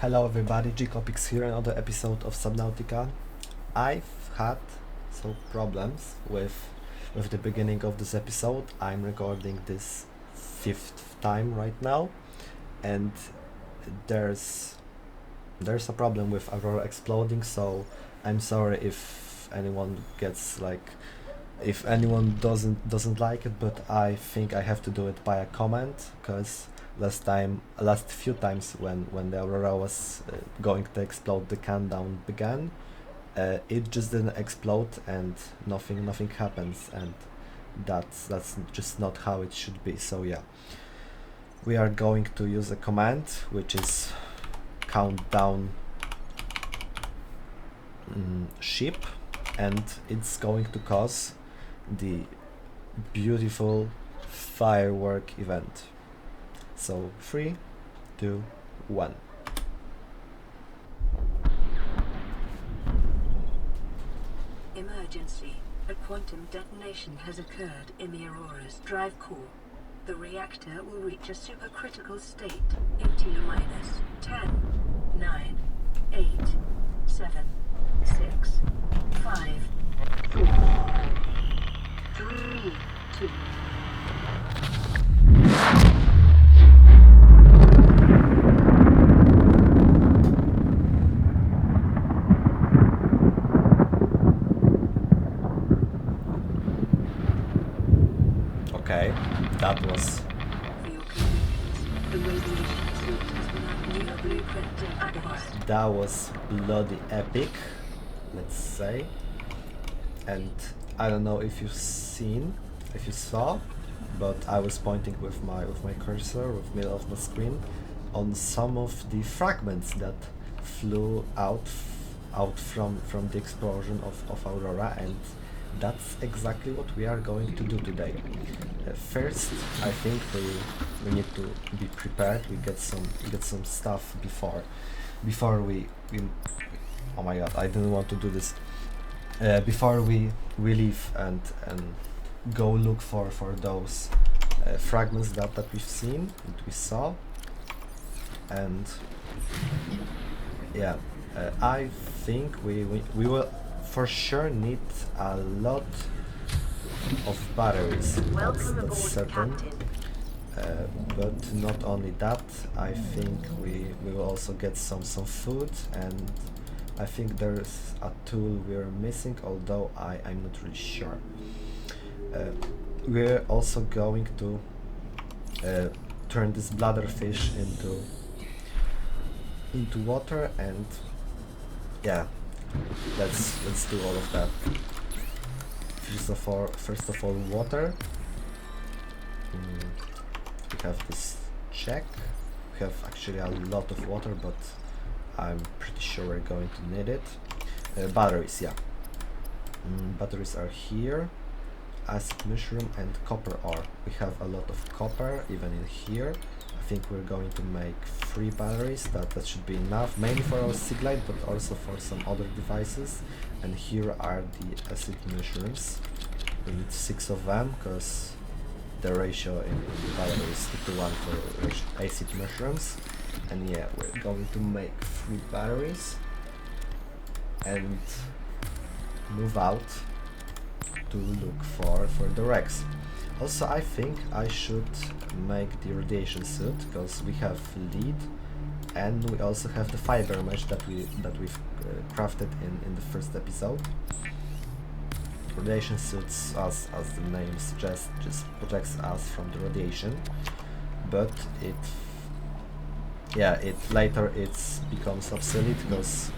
Hello everybody, Gcopix here, another episode of Subnautica. I've had some problems with the beginning of this episode. I'm recording this fifth time right now, and there's a problem with Aurora exploding, so I'm sorry if anyone gets if anyone doesn't like it, but I think I have to do it by a comment, because last few times when the Aurora was going to explode, the countdown began. It just didn't explode and nothing happens, and that's just not how it should be. So yeah, we are going to use a command which is countdown ship, and it's going to cause the beautiful firework event. So 3, 2, 1. Emergency. A quantum detonation has occurred in the Aurora's drive core. The reactor will reach a supercritical state in T-minus 10, 9, 8, 7, 6, 5, 4, 3, 2. Okay, that was For your convenience, the radiation suit has been under new blueprint acquired. that was bloody epic, let's say. And I don't know if you saw, but I was pointing with my cursor with middle of my screen on some of the fragments that flew out from the explosion of Aurora, and that's exactly what we are going to do today. First, I think we need to be prepared. We get some stuff before we oh my god, I didn't want to do this. Before we leave and go look for those fragments that we saw, and yeah, I think we will for sure need a lot of batteries. That's certain. But not only that, I think we will also get some food, and I think there's a tool we're missing, although I'm not really sure. We're also going to turn this bladderfish into water, and yeah, let's do all of that. First of all, water. We have this check. We have actually a lot of water, but I'm pretty sure we're going to need it. Batteries, yeah. Batteries are here. Acid mushroom and copper ore. We have a lot of copper even in here. I think we're going to make 3 batteries. That should be enough, mainly for our sig light, but also for some other devices. And here are the acid mushrooms. We need 6 of them, because the ratio in the battery is 2:1 for acid mushrooms. And yeah, we're going to make 3 batteries and move out to look for the wrecks. Also, I think I should make the radiation suit, because we have lead, and we also have the fiber mesh that we've crafted in the first episode. Radiation suits, as the name suggests, just protects us from the radiation, but it later becomes obsolete, because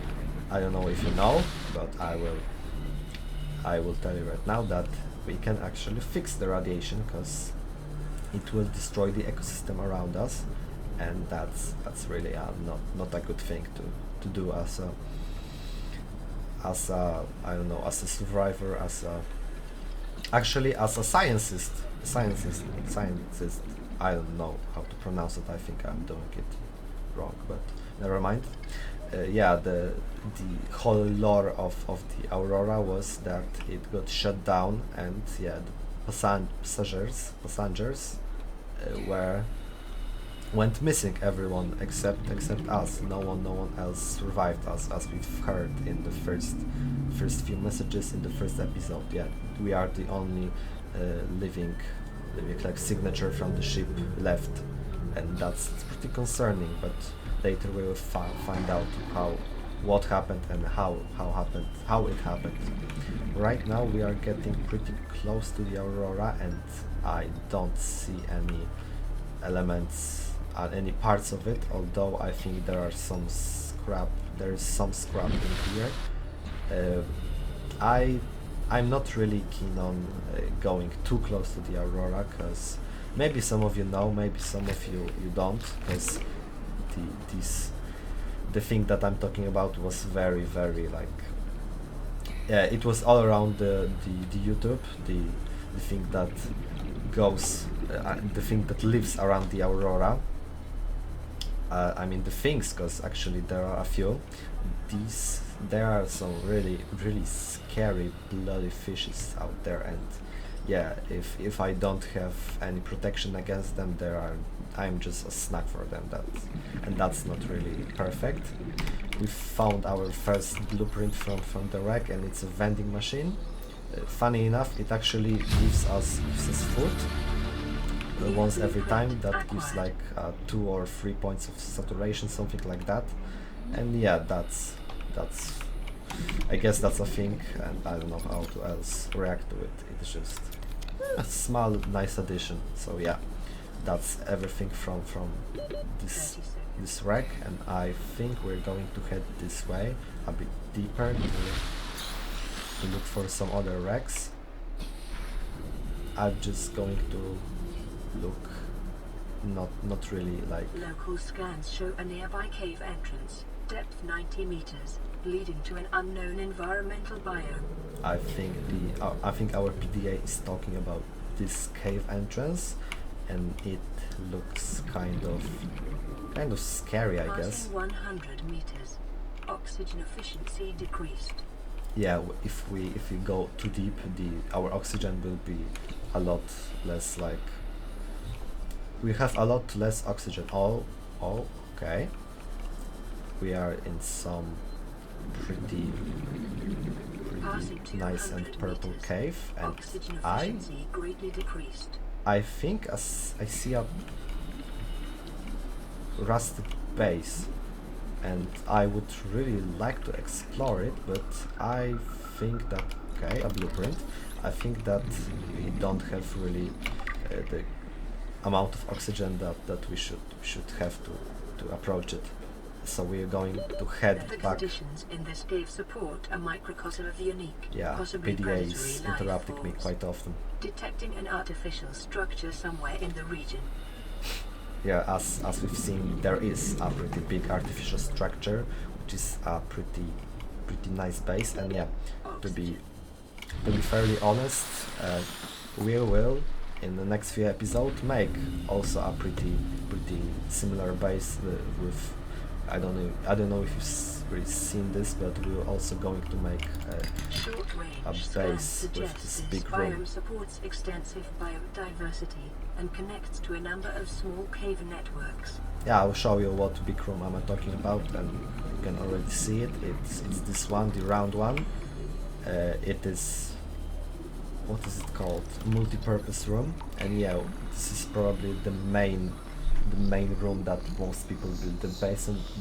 I don't know if you know, but I will tell you right now that we can actually fix the radiation, because it will destroy the ecosystem around us, and that's really not a good thing to do as a I don't know, as a survivor, as a scientist. I don't know how to pronounce it. I think I'm doing it wrong, but never mind. Yeah, the whole lore of the Aurora was that it got shut down, and yeah, the passengers were went missing. Everyone except us. No one else survived us, as we've heard in the first few messages in the first episode. Yeah, we are the only living like signature from the ship left, and that's pretty concerning. But later we will find out what happened and how it happened. Right now we are getting pretty close to the Aurora, and I don't see any elements any parts of it, although I think there is some scrap in here. I'm not really keen on going too close to the Aurora, because maybe some of you know, maybe some of you don't, because the thing that I'm talking about was very like it was all around the YouTube, the thing that goes the thing that lives around the Aurora. I mean the things, because actually there are a few. There are some really scary bloody fishes out there, and yeah, if I don't have any protection against them, I'm just a snack for them. That's not really perfect. We found our first blueprint from the wreck, and it's a vending machine. Funny enough, it actually gives us food once every time. That gives like 2 or 3 points of saturation, something like that. And yeah, that's I guess that's a thing, and I don't know how to else react to it. It's just a small nice addition. So yeah, that's everything from this wreck, and I think we're going to head this way a bit deeper to look for some other wrecks. I'm just going to look, not really like. Local scans show a nearby cave entrance, depth 90 meters, leading to an unknown environmental biome. I think our PDA is talking about this cave entrance, and it looks kind of scary, I guess. 100 meters. Oxygen efficiency decreased. Yeah, if we go too deep, our oxygen will be a lot less, like we have a lot less oxygen. Oh, okay. We are in some pretty nice and purple cave, and I think I see a rusted base, and I would really like to explore it, but I think that, okay, a blueprint. I think that we don't have really the amount of oxygen that we should have to approach it. So we're going to head the back. Conditions in this cave support a microcosm of unique, Yeah, possibly PDA is predatory life interrupting me forms. quite often. Detecting an artificial structure somewhere in the region. Yeah, as we've seen, there is a pretty big artificial structure, which is a pretty nice base. And yeah, to be fairly honest, we will in the next few episodes make also a pretty similar base with I don't know if you've really seen this, but we're also going to make a base with this big room. Biome supports extensive biodiversity and connects to a number of small cave networks. Yeah, I'll show you what big room I'm talking about, and you can already see it. It's this one, the round one. It is, what is it called? Multi-purpose room, and yeah, this is probably the main room that most people build the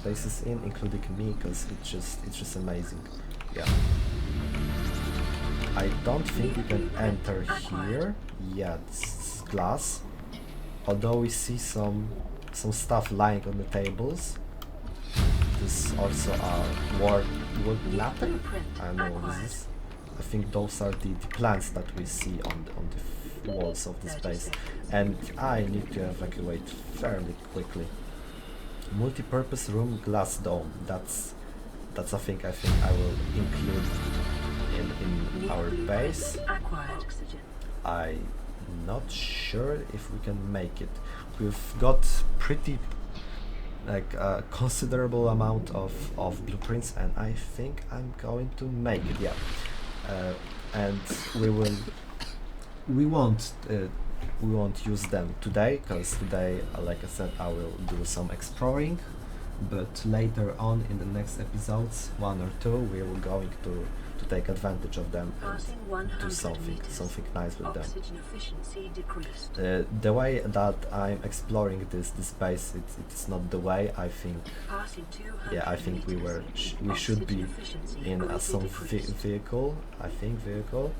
bases in, including me, because it's just amazing. Yeah. I don't think we can enter here. Yeah, it's glass. Although we see some stuff lying on the tables. This also are wood ladder. I don't know what this is. I think those are the plants that we see on the walls of this base, and I need to evacuate fairly quickly. Multi-purpose room, glass dome. That's a thing I think I will include in our base. I'm not sure if we can make it. We've got pretty like a considerable amount of blueprints, and I think I'm going to make it. Yeah, and we won't we won't use them today, because today, like I said, I will do some exploring, but later on in the next episodes, 1 or 2, we will going to take advantage of them and Passing do 100 something meters. nice with them. Oxygen efficiency decreased. The way that I'm exploring this base, it's not the way I think. Passing 200 Yeah, I think we should be Oxygen efficiency in greatly some decreased. vehicle. I think vehicle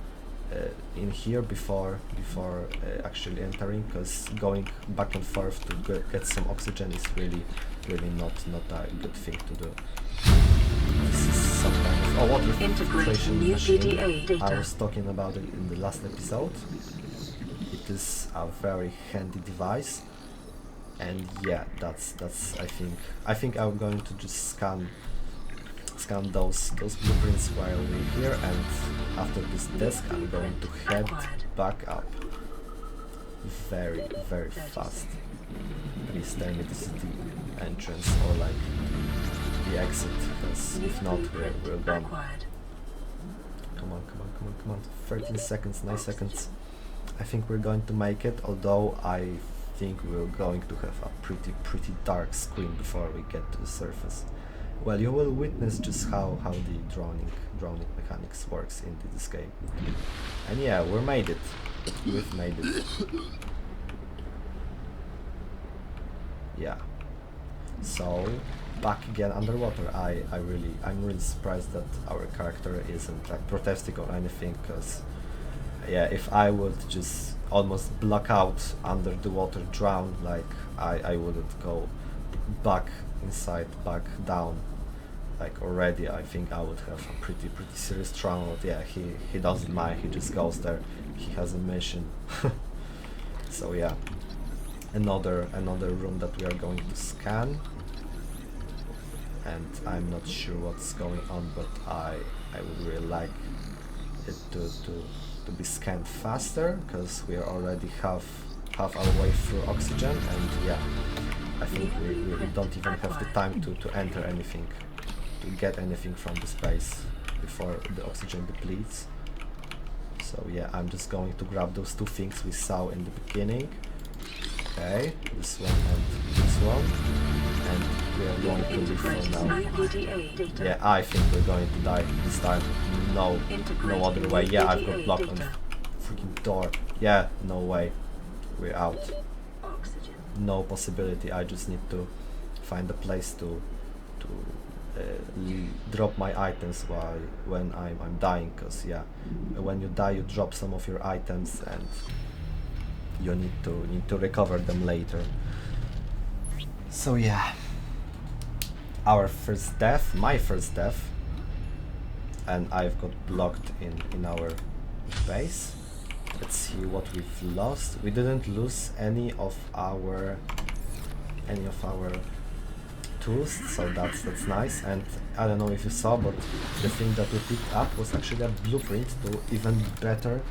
in here before actually entering, because going back and forth to get some oxygen is really not a good thing to do. This is some kind of water filtration new machine. PDA data. I was talking about it in the last episode. It is a very handy device, and yeah, that's I think I'm going to just scan those blueprints while we're here, and after this desk I'm going to head back up very fast. Please tell me this is the entrance or like the exit, because if not we're gone. Come on, 13 seconds, 9 seconds. I think we're going to make it, although I think we're going to have a pretty dark screen before we get to the surface. Well, you will witness just how the drowning mechanics works in this game. And yeah, we made it. We've made it. Yeah. So back again underwater. I'm really surprised that our character isn't like protesting or anything, because yeah, if I would just almost block out under the water, drown, like I wouldn't go back inside, back down. Like already I think I would have a pretty serious trauma, but yeah, he doesn't mind, he just goes there, he has a mission. So yeah, another room that we are going to scan, and I'm not sure what's going on, but I would really like it to be scanned faster, because we are already half our way through oxygen, and yeah, I think we don't even have the time to enter anything, to get anything from the space before the oxygen depletes. So yeah, I'm just going to grab those two things we saw in the beginning. Okay, this one and this one, and we are going to leave for now. Yeah, I think we're going to die this time. No other way. Yeah, I've got blocked on the freaking door. Yeah, no way. We're out. No possibility. I just need to find a place to drop my items when I'm dying, because yeah, when you die you drop some of your items and you need to recover them later. So yeah, our first death, my first death, and I've got blocked in our base. Let's see what we've lost. We didn't lose any of our tools, so that's nice. And I don't know if you saw, but the thing that we picked up was actually a blueprint to even better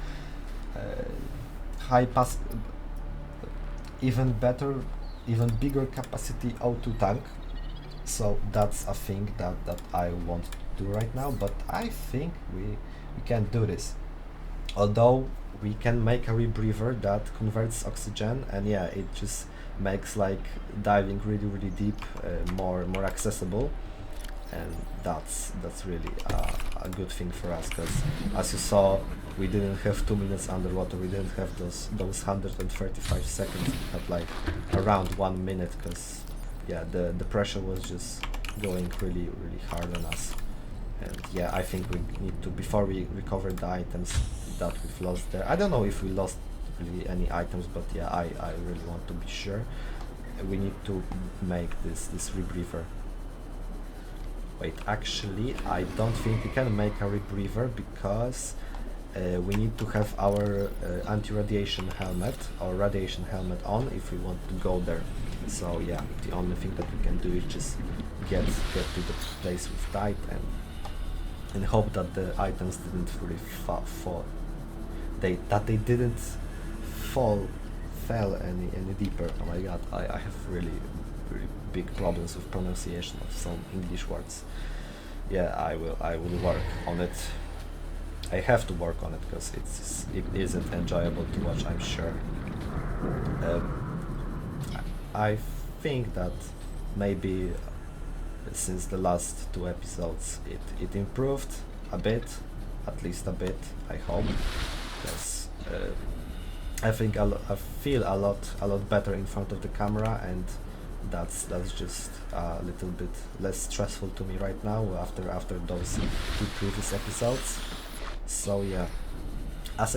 even bigger capacity O2 tank. So that's a thing that I want to do right now, but I think we can do this. Although we can make a rebreather that converts oxygen, and yeah, it just makes like diving really deep more accessible, and that's really a good thing for us, because as you saw, we didn't have 2 minutes underwater, we didn't have those 135 seconds, we had like around 1 minute, because yeah, the pressure was just going really hard on us. And yeah, I think we need to, before we recover the items that we've lost there, I don't know if we lost really any items, but yeah, I really want to be sure. We need to make this rebreather. Wait, actually I don't think we can make a rebreather, because we need to have our anti-radiation helmet or radiation helmet on if we want to go there. So yeah, the only thing that we can do is just get to the place we've died, and hope that the items didn't really fall. They didn't fell any deeper. Oh my god, I have really big problems with pronunciation of some English words. Yeah, I will work on it. I have to work on it, because it isn't enjoyable to watch, I'm sure. I think that maybe since the last two episodes it improved a bit, at least a bit, I hope, because I think I feel a lot better in front of the camera, and that's just a little bit less stressful to me right now after those two previous episodes. So yeah, as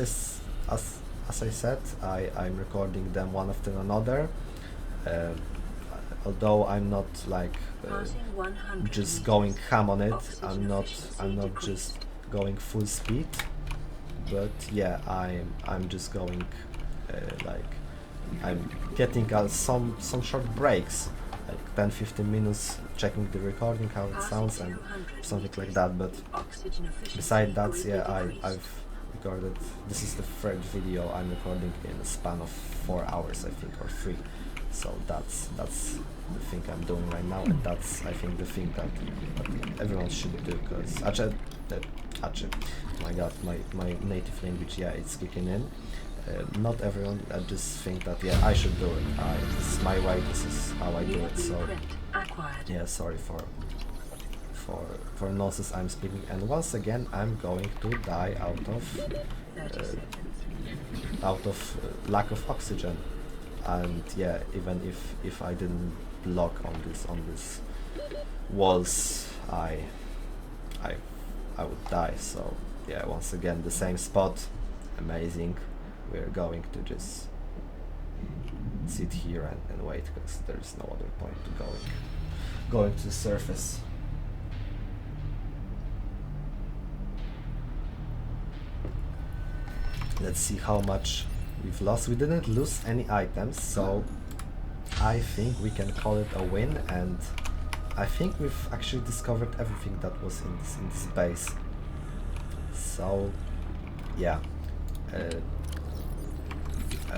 I said, I'm recording them one after another. Although I'm not like just going ham on it, I'm not just going full speed, but yeah, I'm just going like I'm getting some short breaks, like 10-15 minutes, checking the recording, how it sounds, and something like that. But besides that, yeah, I've recorded. This is the third video I'm recording in a span of 4 hours, I think, or 3. So that's the thing I'm doing right now, and that's, I think, the thing that everyone should do, because my god, my native language, yeah, it's kicking in. Not everyone, I just think that, yeah, I should do it. This is my way, this is how I do it. So yeah, sorry for nonsense I'm speaking, and once again I'm going to die out of lack of oxygen. And yeah, even if I didn't block on this walls, I would die. So yeah, once again the same spot, amazing. We're going to just sit here and wait, because there's no other point to going to the surface. Let's see how much we've lost. We didn't lose any items, so I think we can call it a win, and I think we've actually discovered everything that was in this base. So yeah,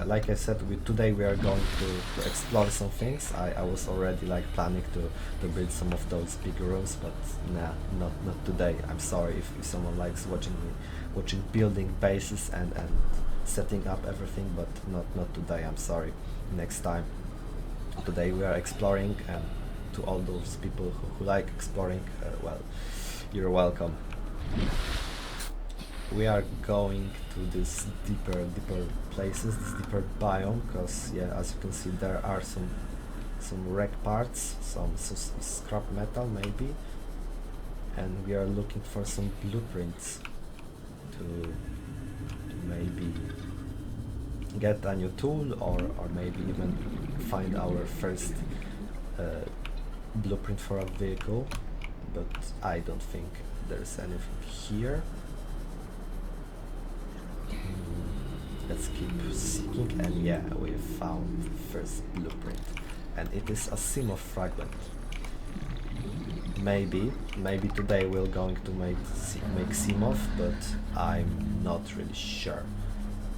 like I said, today we are going to explore some things. I was already like planning to build some of those big rooms, but nah, not today. I'm sorry if someone likes watching building bases and setting up everything, but not today. I'm sorry. Next time. Today we are exploring, and to all those people who like exploring, well, you're welcome. We are going to this deeper places, this deeper biome, because yeah, as you can see, there are some wreck parts, some scrap metal maybe, and we are looking for some blueprints to maybe get a new tool, or maybe even find our first blueprint for a vehicle, but I don't think there's anything here. Let's keep seeking, and yeah, we found the first blueprint, and it is a Simov fragment. Maybe today we're going to make Simov, but I'm not really sure.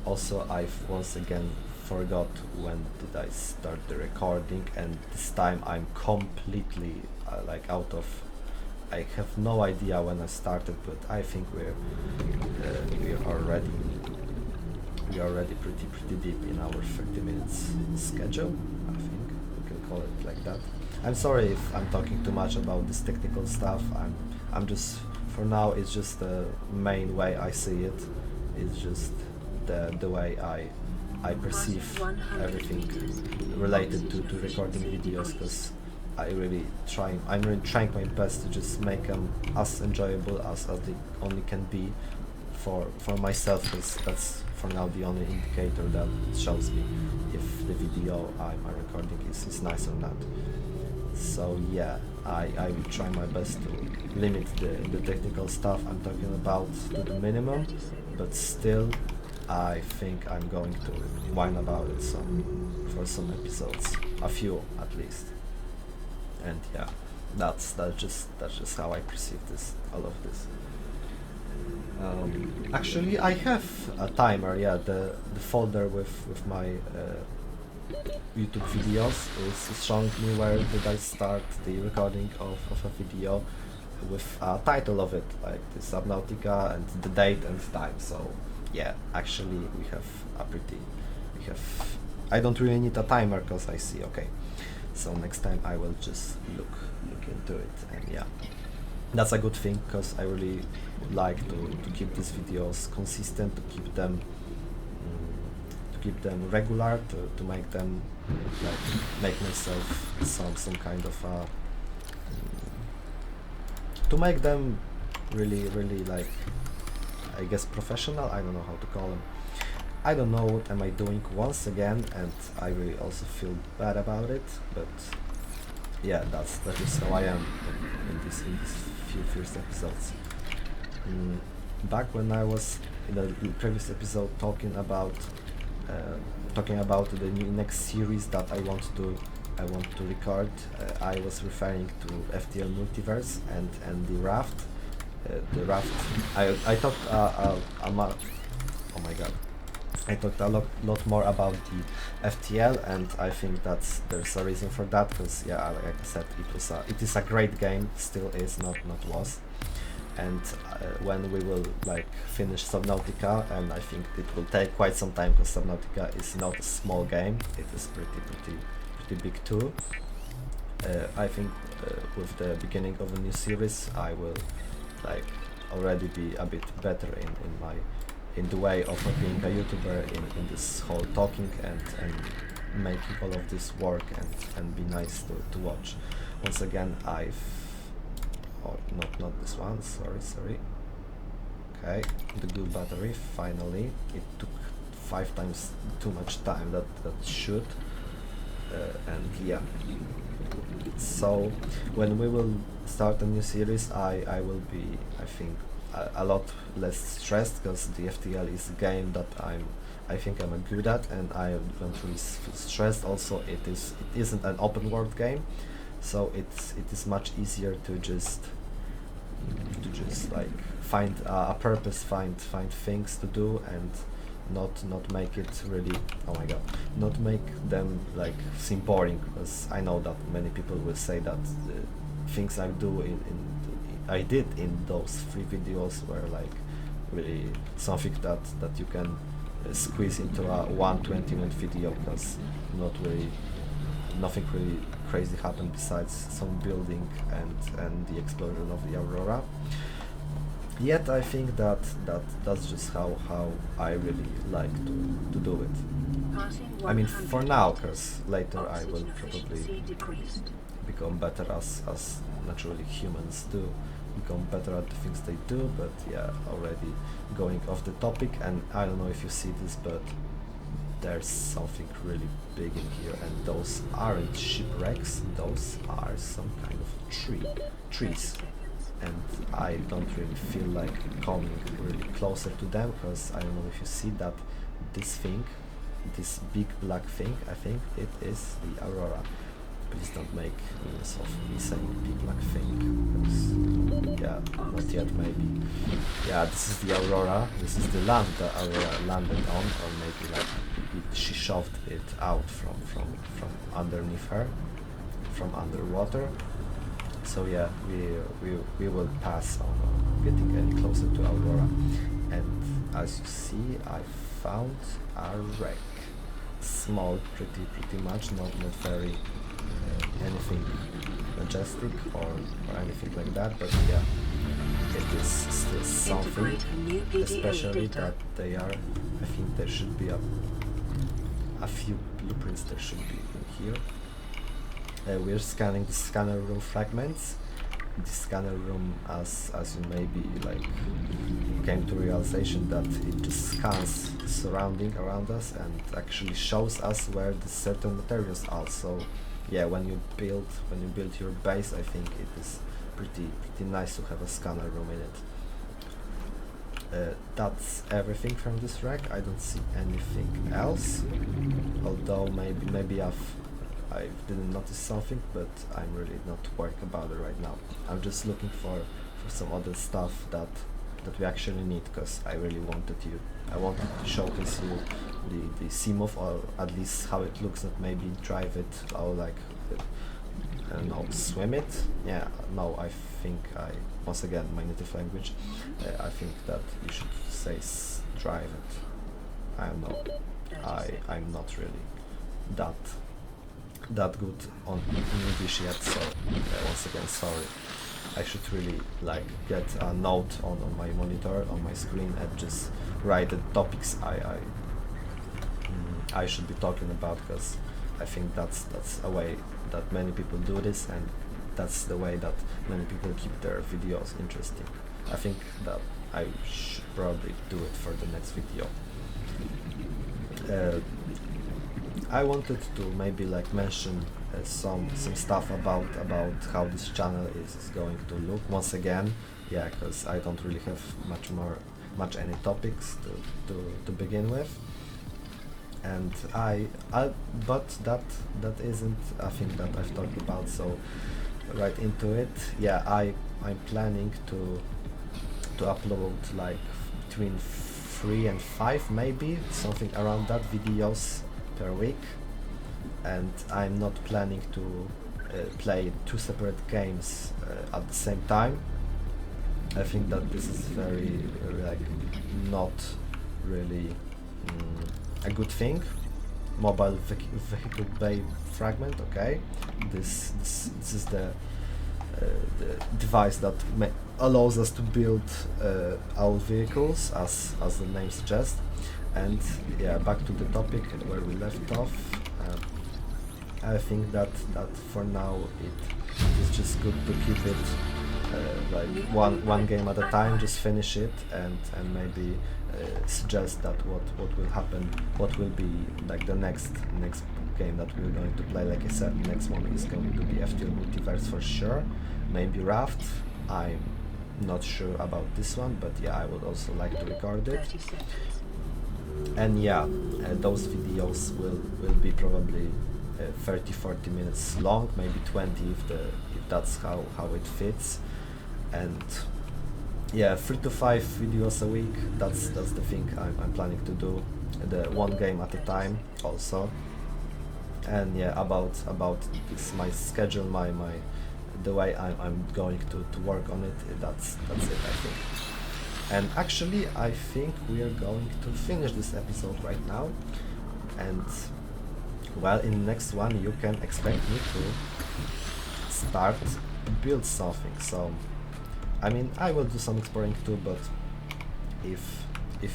Also, I've once again forgot when did I start the recording, and this time I'm completely like out of. I have no idea when I started, but I think we're already pretty deep in our 30 minutes schedule. I think we can call it like that. I'm sorry if I'm talking too much about this technical stuff. I'm just, for now, it's just the main way I see it. It's just the way I perceive everything related to recording videos, because I'm really trying my best to just make them as enjoyable as they only can be for myself, because that's for now the only indicator that shows me if the video I'm recording is nice or not. So yeah, I will try my best to limit the technical stuff I'm talking about to the minimum, but still I think I'm going to whine about it for some episodes, a few at least. And yeah, that's just how I perceive all of this. Actually, I have a timer. Yeah, the folder with my YouTube videos is showing me where did I start the recording of a video, with a title of it, like the Subnautica, and the date and time. So yeah, actually we have I don't really need a timer because I see, okay. So next time I will just look into it, and yeah, that's a good thing because I really like to keep these videos consistent, to keep them regular, to make them make myself some kind of to make them really like, I guess, professional. I don't know how to call them. I don't know what am I doing once again, and I really also feel bad about it, but yeah, that is how I am in these few first episodes. Back when I was in the previous episode talking about the next series that I want to record, I was referring to FTL Multiverse and the Raft. I talked oh my god. I talked a lot more about the FTL, and I think there's a reason for that, because yeah, like I said, it is a great game, still is, not was. And when we will like finish Subnautica, and I think it will take quite some time because Subnautica is not a small game, it is pretty big too. I think with the beginning of a new series, I will like already be a bit better in the way of being a YouTuber, in this whole talking and making all of this work and be nice to watch. Once again, not this one, sorry. Okay, the good battery, finally. It took 5 times too much time that should, and yeah. So when we will start a new series, I will be, I think, a lot less stressed, because the FTL is a game that I think I'm good at, and I don't really feel stressed. Also, it isn't an open world game, so it is much easier to just like find a purpose, find things to do, and not make it really, oh my god, not make them like seem boring, because I know that many people will say that the things I do I did in those 3 videos were like really something that you can squeeze into a 120-minute video, because nothing really crazy happened besides some building and the explosion of the Aurora. Yet I think that's just how I really like to do it. I mean, for now, because later I will probably become better, as naturally humans do, become better at the things they do. But yeah, already going off the topic, and I don't know if you see this, but there's something really big in here, and those aren't shipwrecks, those are some kind of trees, and I don't really feel like coming really closer to them, because I don't know if you see that this big black thing, I think it is the Aurora. Please don't make memes of me saying big black thing, because yeah, not yet maybe. Yeah, this is the Aurora, this is the land that Aurora landed on, or maybe like she shoved it out from underneath her, from underwater. So yeah, we will pass on getting any closer to Aurora, and as you see, I found a wreck. Small, pretty much, not very anything majestic or anything like that, but yeah, it is still something, especially that they are, I think there should be a few blueprints there should be in here. We're scanning the scanner room fragments. The scanner room, as you maybe like came to realization, that it just scans the surrounding around us and actually shows us where the certain materials are. So yeah, when you build your base, I think it is pretty nice to have a scanner room in it. That's everything from this wreck. I don't see anything else, although maybe I didn't notice something, but I'm really not worried about it right now. I'm just looking for some other stuff that we actually need, because I really wanted to showcase you the Seamoth, or at least how it looks, not maybe drive it or like I don't know, swim it. Yeah, no, I think once again, my native language, I think that you should say drive it. I don't know, I'm not really that good on in English yet, so once again sorry. I should really like get a note on my monitor, on my screen, and just write the topics I should be talking about, because I think that's a way that many people do this, and that's the way that many people keep their videos interesting. I think that I should probably do it for the next video. I wanted to maybe like mention some stuff about how this channel is going to look once again, yeah, because I don't really have much any topics to begin with, and but that isn't a thing that I've talked about, so right into it. Yeah, I'm planning to upload like between 3 and 5, maybe something around that, videos per week, and I'm not planning to play 2 separate games at the same time. I think that this is very like not really a good thing. Mobile vehicle bay fragment, okay, this is the device that allows us to build our vehicles, as the name suggests. And yeah, back to the topic where we left off. I think that for now it is just good to keep it like one game at a time, just finish it, and maybe suggest that what will happen, what will be like the next game that we're going to play. Like I said, next one is going to be FTL Multiverse for sure, maybe Raft. I'm not sure about this one, but yeah, I would also like to record it. And yeah, those videos will be probably 30-40 minutes long, maybe 20 if that's how it fits. And yeah, 3 to 5 videos a week, that's the thing I'm planning to do, the one game at a time also. And yeah, about this, my schedule, my the way I'm going to work on it, that's it, I think. And actually I think we are going to finish this episode right now, and well, in the next one you can expect me to start to build something. So I mean, I will do some exploring too, but if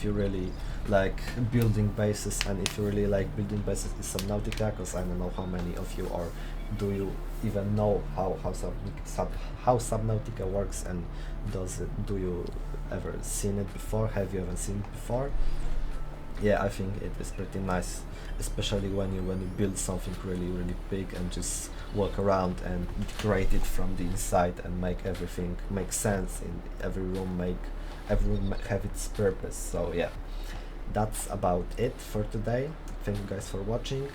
you really like building bases, and if you really like building bases in Subnautica, because I don't know how many of you are, do you even know how Subnautica works, and do you ever seen it before? Have you ever seen it before? Yeah, I think it is pretty nice, especially when you build something really big and just walk around and decorate it from the inside and make everything make sense in every room, have its purpose. So yeah, that's about it for today. Thank you guys for watching,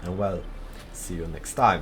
and well, see you next time.